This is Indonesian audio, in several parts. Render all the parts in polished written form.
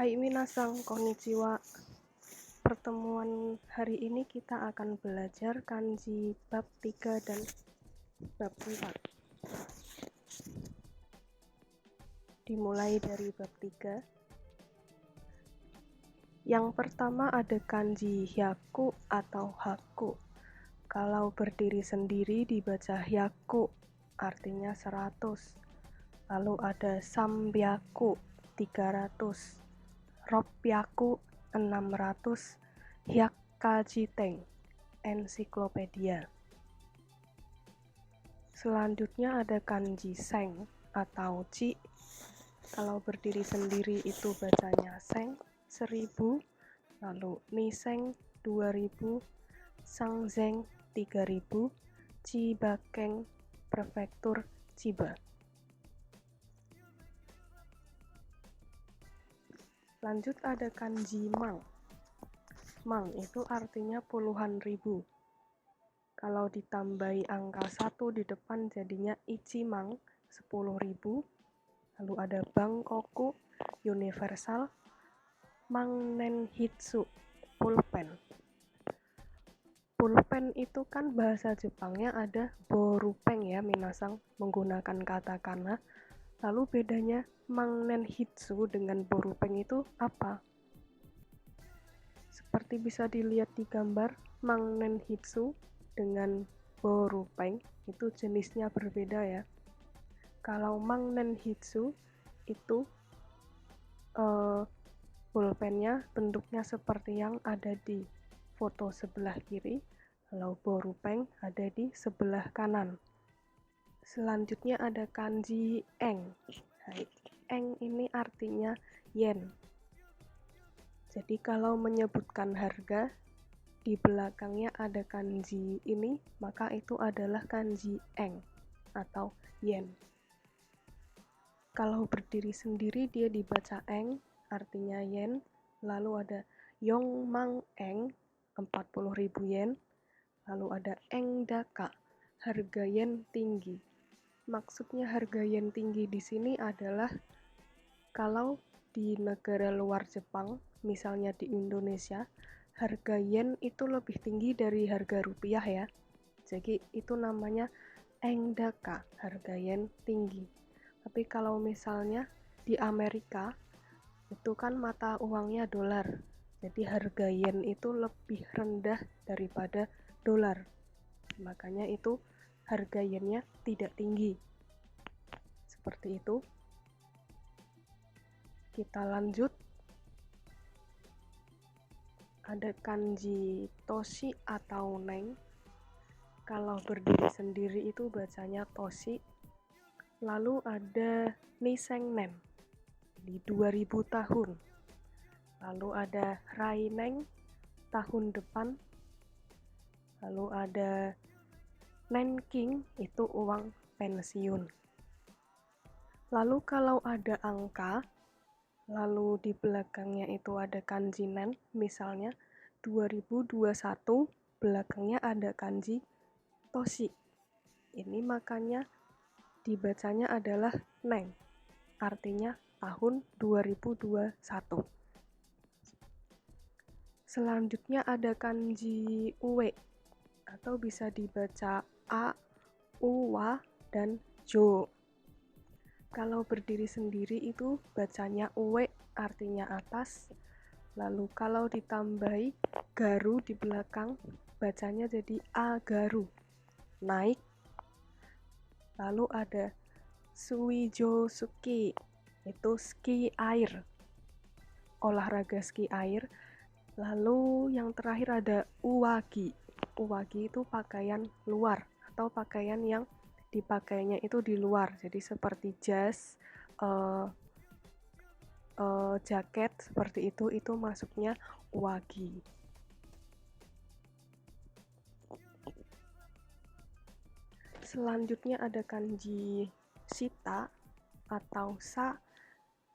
Hai minasang, konnichiwa. Pertemuan hari ini kita akan belajar kanji bab 3 dan bab 4. Dimulai dari bab 3. Yang pertama ada kanji hyaku atau haku. Kalau berdiri sendiri dibaca hyaku, artinya 100. Lalu ada sambyaku, 300. Ropyaku 600, Hyakkajiteng, ensiklopedia. Selanjutnya ada kanji seng atau ci. Kalau berdiri sendiri itu bacanya seng 1000, lalu niseng 2000, sangzeng 3000, Chibakeng, prefektur Chiba. Lanjut ada kanji mang. Mang itu artinya puluhan ribu. Kalau ditambahi angka 1 di depan jadinya ichimang, 10.000. Lalu ada bangkoku, universal. Mangnenhitsu, pulpen. Pulpen itu kan bahasa Jepangnya ada borupeng ya minasang, menggunakan katakana. Lalu bedanya mangnenhitsu dengan borupeng itu apa? Seperti bisa dilihat di gambar, mangnenhitsu dengan borupeng itu jenisnya berbeda ya. Kalau mangnenhitsu itu pulpennya bentuknya seperti yang ada di foto sebelah kiri, kalau borupeng ada di sebelah kanan. Selanjutnya ada kanji eng. Eng ini artinya yen. Jadi kalau menyebutkan harga, di belakangnya ada kanji ini, maka itu adalah kanji eng atau yen. Kalau berdiri sendiri dia dibaca eng, artinya yen. Lalu ada yongmang eng, 40.000 yen. Lalu ada eng daka, harga yen tinggi. Maksudnya harga yen tinggi di sini adalah kalau di negara luar Jepang, misalnya di Indonesia, harga yen itu lebih tinggi dari harga rupiah ya. Jadi itu namanya eng daka, harga yen tinggi. Tapi kalau misalnya di Amerika, itu kan mata uangnya dolar. Jadi harga yen itu lebih rendah daripada dolar. Makanya itu harga yennya tidak tinggi. Seperti itu. Kita lanjut. Ada kanji toshi atau neng. Kalau berdiri sendiri itu bacanya toshi. Lalu ada niseng nen di 2000 tahun. Lalu ada raineng, tahun depan. Lalu ada nenking, itu uang pensiun. Lalu kalau ada angka, lalu di belakangnya itu ada kanji nen, misalnya 2021, belakangnya ada kanji toshi. Ini makanya dibacanya adalah neng, artinya tahun 2021. Selanjutnya ada kanji uwe, atau bisa dibaca a, uwa, dan jo. Kalau berdiri sendiri itu bacanya uwe, artinya atas. Lalu kalau ditambahi garu di belakang, bacanya jadi agaru, naik. Lalu ada suijo suki, itu ski air, olahraga ski air. Lalu yang terakhir ada uwagi. Uwagi itu pakaian luar atau pakaian yang dipakainya itu di luar. Jadi seperti jas, jaket seperti itu masuknya uwagi. Selanjutnya ada kanji shita atau sa,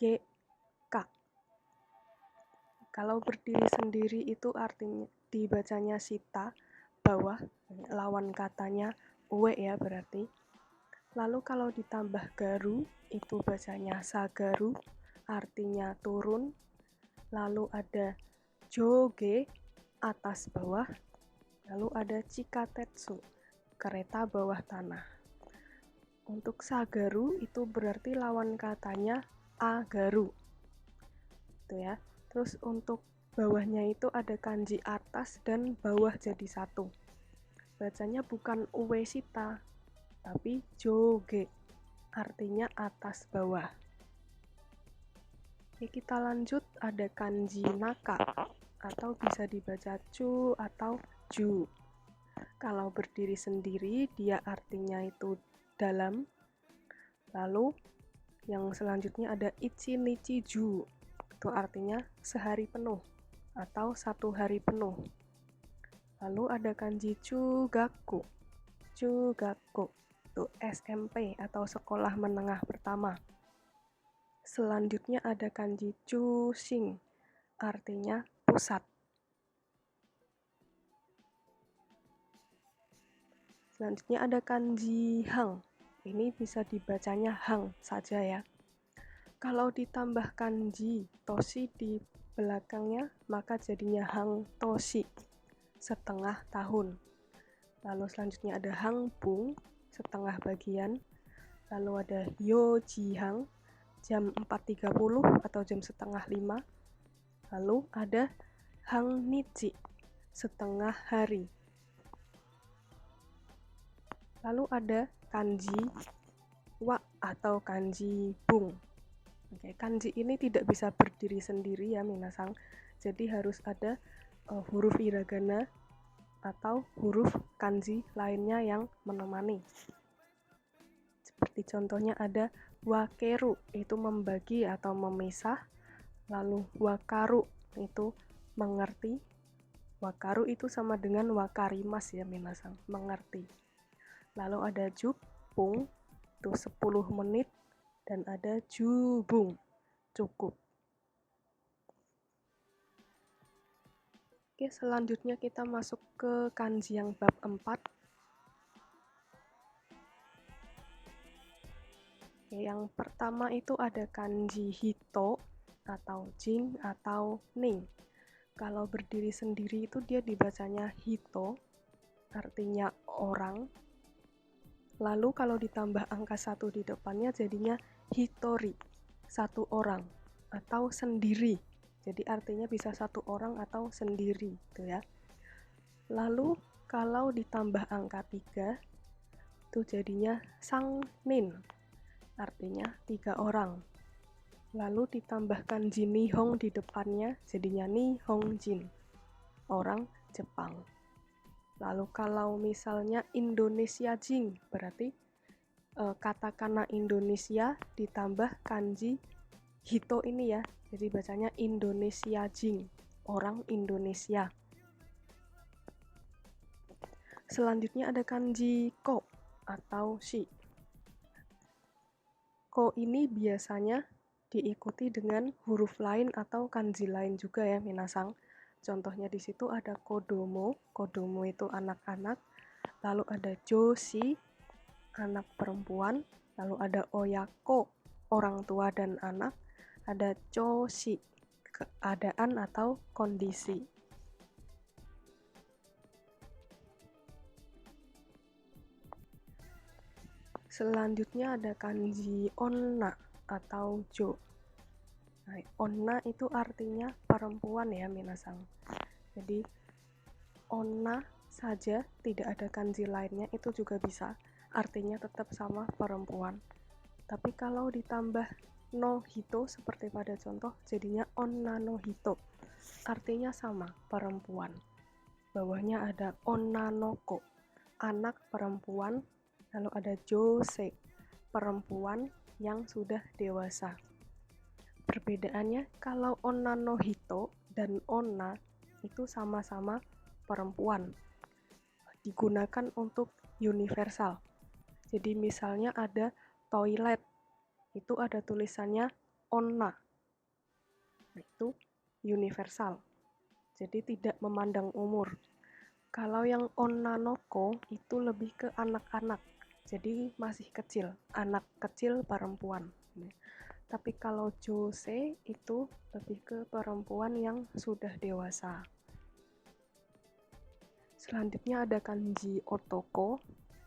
ge, ka. Kalau berdiri sendiri itu artinya dibacanya shita, bawah, lawan katanya uwe ya berarti. Lalu kalau ditambah garu, itu bacanya sagaru, artinya turun. lalu ada joge, atas bawah, lalu ada chikatetsu, kereta bawah tanah. Untuk sagaru itu berarti lawan katanya agaru. Itu ya. Terus untuk bawahnya itu ada kanji atas dan bawah jadi satu. Bacanya bukan uesita, tapi joge, artinya atas bawah. Oke, kita lanjut, ada kanji naka, atau bisa dibaca cu atau ju. Kalau berdiri sendiri, dia artinya itu dalam. Lalu, yang selanjutnya ada ichi nichi ju, itu artinya sehari penuh, atau satu hari penuh. Lalu ada kanji chugaku. Chugaku, itu SMP atau sekolah menengah pertama. Selanjutnya ada kanji chushin, artinya pusat. Selanjutnya ada kanji hang. Ini bisa dibacanya hang saja ya. Kalau ditambah kanji toshi di belakangnya, maka jadinya hang toshi, setengah tahun. Lalu selanjutnya ada hang bung, setengah bagian. Lalu ada yoji hang, jam 4.30 atau jam setengah 5. Lalu ada hang nichi, setengah hari. Lalu ada kanji wa atau kanji bung. Oke, kanji ini tidak bisa berdiri sendiri ya minasang. Jadi harus ada huruf hiragana atau huruf kanji lainnya yang menemani. Seperti contohnya ada wakeru, itu membagi atau memisah. Lalu wakaru, itu mengerti. Wakaru itu sama dengan wakarimas ya minasang, mengerti. Lalu ada jupung, itu 10 menit. Dan ada jubung, cukup. Oke, selanjutnya kita masuk ke kanji yang bab 4. Oke, yang pertama itu ada kanji hito atau jing atau ning. Kalau berdiri sendiri itu dia dibacanya hito, artinya orang. Lalu kalau ditambah angka 1 di depannya jadinya hitori, satu orang atau sendiri. Jadi artinya bisa satu orang atau sendiri, gitu ya. Lalu kalau ditambah angka 3 itu jadinya sangnin, artinya 3 orang. Lalu ditambahkan jin nihong di depannya jadinya nihongjin, orang Jepang. Lalu kalau misalnya Indonesia jing, berarti katakana Indonesia ditambah kanji hito ini ya, jadi bacanya Indonesia jing, orang Indonesia. Selanjutnya ada kanji ko atau shi. Ko ini biasanya diikuti dengan huruf lain atau kanji lain juga ya minasang. Contohnya di situ ada kodomo, kodomo itu anak-anak. Lalu ada joshi, anak perempuan. Lalu ada oyako, orang tua dan anak. Ada choshi, keadaan atau kondisi. Selanjutnya ada kanji onna atau jo. Nah, onna itu artinya perempuan ya minasang. Jadi onna saja, tidak ada kanji lainnya, itu juga bisa. Artinya tetap sama perempuan. Tapi kalau ditambah no hito seperti pada contoh, jadinya onna no hito. Artinya sama, perempuan. Bawahnya ada onna noko, anak perempuan. Lalu ada jose, perempuan yang sudah dewasa. Perbedaannya, kalau onna no hito dan onna itu sama-sama perempuan, digunakan untuk universal. Jadi misalnya ada toilet, itu ada tulisannya onna, itu universal, jadi tidak memandang umur. Kalau yang onna noko itu lebih ke anak-anak, jadi masih kecil, anak kecil perempuan. Tapi kalau jose itu lebih ke perempuan yang sudah dewasa. Selanjutnya ada kanji otoko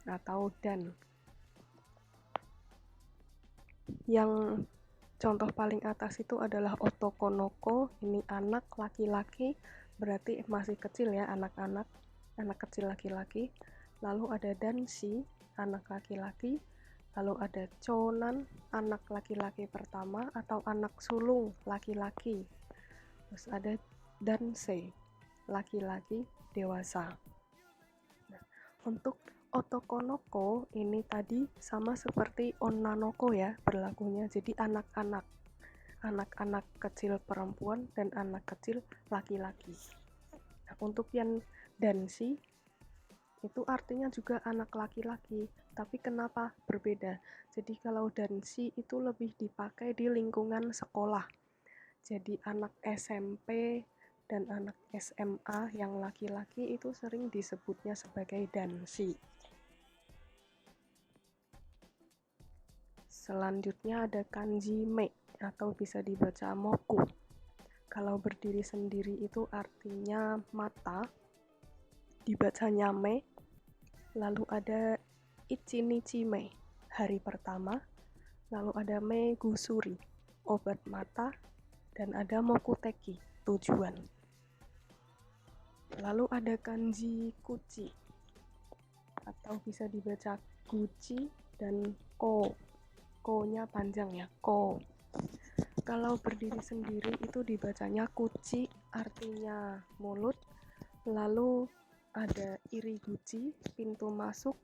atau dan. Yang contoh paling atas itu adalah otokonoko, ini anak laki-laki, berarti masih kecil ya, anak-anak, anak kecil laki-laki. Lalu ada danshi, anak laki-laki. Lalu ada chonan, anak laki-laki pertama atau anak sulung laki-laki. Terus ada dansei, laki-laki dewasa. Nah, untuk otokonoko ini tadi sama seperti onnanoko ya berlakunya, jadi anak-anak kecil perempuan dan anak kecil laki-laki. Nah, untuk yang danshi itu artinya juga anak laki-laki, tapi kenapa berbeda? Jadi kalau danshi itu lebih dipakai di lingkungan sekolah. Jadi anak SMP dan anak SMA yang laki-laki itu sering disebutnya sebagai danshi. Selanjutnya ada kanji me atau bisa dibaca moku. Kalau berdiri sendiri itu artinya mata, dibacanya me. Lalu ada ichinichi me, hari pertama. Lalu ada me gusuri, obat mata. Dan ada mokuteki, tujuan. Lalu ada kanji kuchi atau bisa dibaca guci dan ko. Ko-nya panjang ya, ko. Kalau berdiri sendiri itu dibacanya kuchi, artinya mulut. Lalu ada iriguchi, pintu masuk.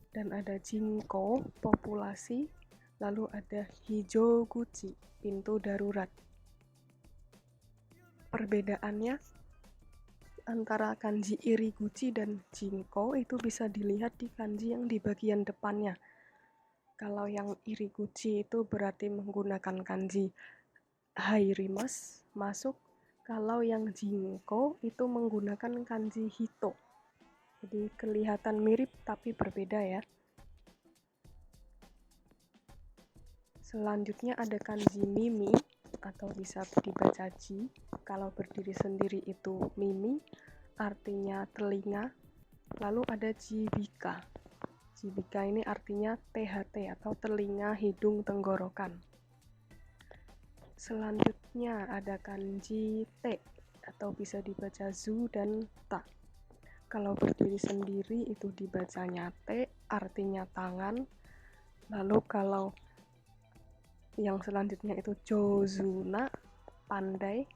Dan ada jinko, populasi. Lalu ada hijoguchi, pintu darurat. Perbedaannya antara kanji iriguchi dan jinko itu bisa dilihat di kanji yang di bagian depannya. Kalau yang iriguchi itu berarti menggunakan kanji hairimas, masuk. Kalau yang jinko itu menggunakan kanji hito. Jadi kelihatan mirip tapi berbeda ya. Selanjutnya ada kanji mimi atau bisa dibaca ji. Kalau berdiri sendiri itu mimi, artinya telinga. Lalu ada jibika. Jibika ini artinya THT atau telinga, hidung, tenggorokan. Selanjutnya ada kanji te atau bisa dibaca zu dan ta. Kalau berdiri sendiri itu dibacanya te, artinya tangan. Lalu kalau yang selanjutnya itu jozuna, pandai.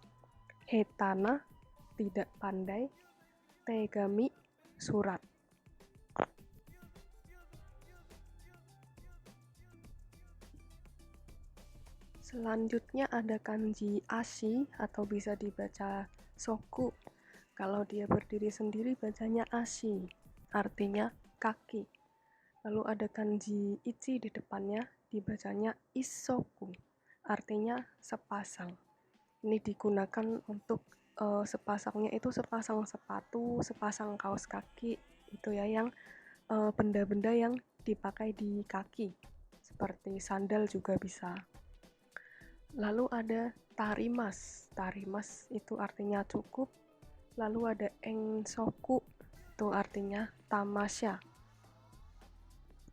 Hetana, tidak pandai. Tegami, surat. Selanjutnya ada kanji ashi atau bisa dibaca soku. Kalau dia berdiri sendiri bacanya ashi, artinya kaki. Lalu ada kanji ichi di depannya, dibacanya isoku, artinya sepasang. Ini digunakan untuk sepasangnya itu sepasang sepatu, sepasang kaos kaki, itu ya yang benda-benda yang dipakai di kaki, seperti sandal juga bisa. Lalu ada tarimas. Tarimas itu artinya cukup. Lalu ada engsoku, itu artinya tamasya.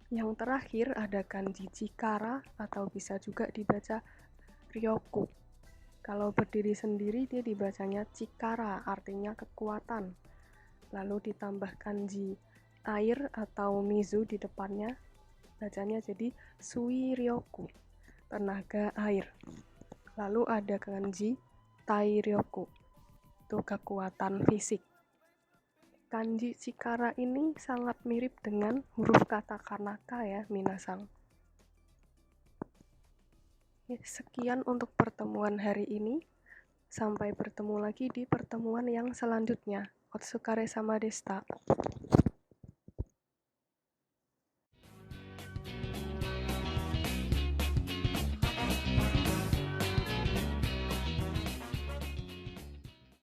Yang terakhir ada kanji chikara atau bisa juga dibaca ryoku. Kalau berdiri sendiri dia dibacanya chikara, artinya kekuatan. Lalu ditambah kanji air atau mizu di depannya, bacanya jadi sui ryoku, tenaga air. Lalu ada kanji tairyoku, itu kekuatan fisik. Kanji chikara ini sangat mirip dengan huruf katakanaka ya, minasang. Sekian untuk pertemuan hari ini. Sampai bertemu lagi di pertemuan yang selanjutnya. Otsukare sama deshita.